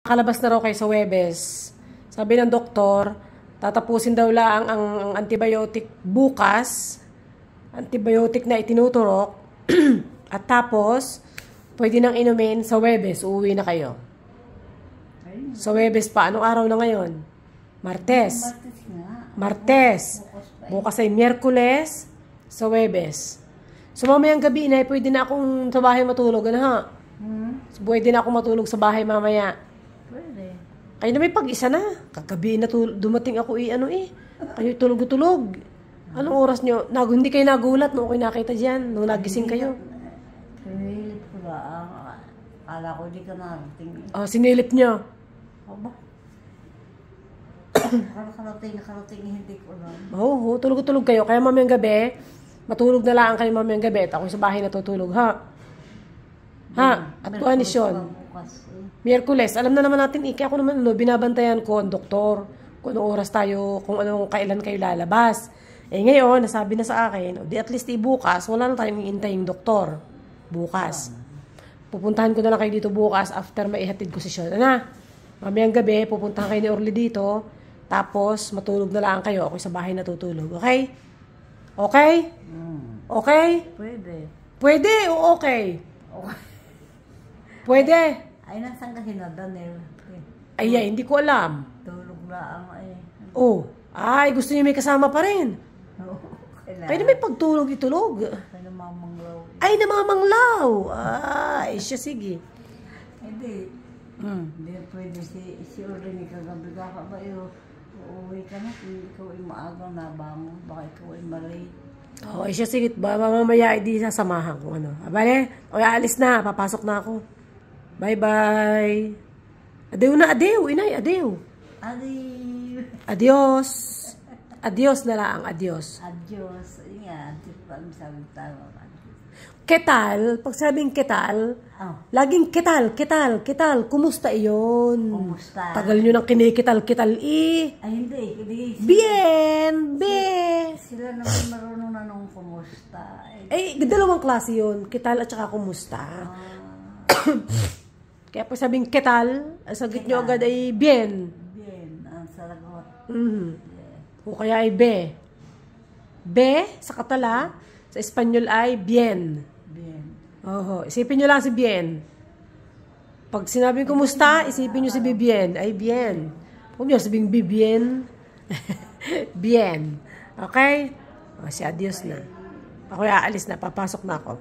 Kalabas na raw kayo sa Huwebes. Sabi ng doktor, tatapusin daw lang ang antibiotic bukas. Antibiotic na itinuturok. At tapos, pwede nang inumin sa Huwebes. Uuwi na kayo. Sa Huwebes pa. Anong araw na ngayon? Martes. Martes. Bukas ay Miyerkules sa Huwebes. So mamayang gabi na, pwede na akong sa bahay matulog. Ano ha? So, pwede na akong matulog sa bahay mamaya. Pwede. Kayo na may pag-isa na. Kagabi na dumating ako Kayo tulog-tulog. Anong oras nyo? Hindi kayo nagulat nung ako'y nakita dyan. Nung nagising kayo. Sinilip ko ba? Akala ko di ka narating. Sinilip nyo. Aba. Nakarating, hindi ko lang. Oo, tulog-tulog kayo. Kaya mamayang gabi, matulog na lang kayo mamayang gabi. At ako sa bahay natutulog, ha? Ha? At Tuanis yun. Miyerkules. Alam na naman natin, kaya ako naman, binabantayan ko ang doktor. Kung anong oras tayo, kung anong kailan kayo lalabas. Ngayon, nasabi na sa akin, di at least bukas, wala na tayong iintaying doktor. Bukas. Pupuntahan ko na lang kayo dito bukas after maihatid ko si Sean. Mamayang gabi, pupuntahan kayo ni Orly dito. Tapos, matulog na lang kayo. Ako sa bahay natutulog. Okay? Okay? Okay? Pwede. Pwede o okay? Okay. Pwede. Ay, nasaan ka Daniel? Ay, hindi ko alam. Tulog lang Ay, gusto niyo may kasama pa rin. Oo. Pwede may pagtulog itulog. Ay, namamanglaw. Ay, namamanglaw. Ay, siya sige. Hindi. Hindi pwede si Orly kagabi ka ba uuwi ka na kung ikaw ay maagang nabangon. Baka ikaw ay mali. Ay, siya sige. Mamaya hindi sasamahan ko Bale, alis na. Papasok na ako. Bye-bye. Adeu na, adeu. Inay, adeu. Adieu. Adios. Adios na lang, adios. Adios. Yan, sabi tayo. Ketal, pag sabing ketal, laging ketal, kumusta iyon? Kumusta? Tagal nyo nang kinikital Ay, hindi. Bien, Sila naman marunong na nung kumusta. Dalawang klase yun, ketal at saka kumusta. Kaya pag sabing ketal, ang sagot nyo agad ay bien. Bien, ang saragot. O kaya ay be. Be, sa Katala, sa Espanyol ay bien. Bien. Isipin nyo lang si bien. Pag sinabing kumusta, isipin nyo si bibien. Ay, bien. Huwag nyo sabing bibien. Bien. Okay? Si adios na. Ako aalis na, papasok na ako.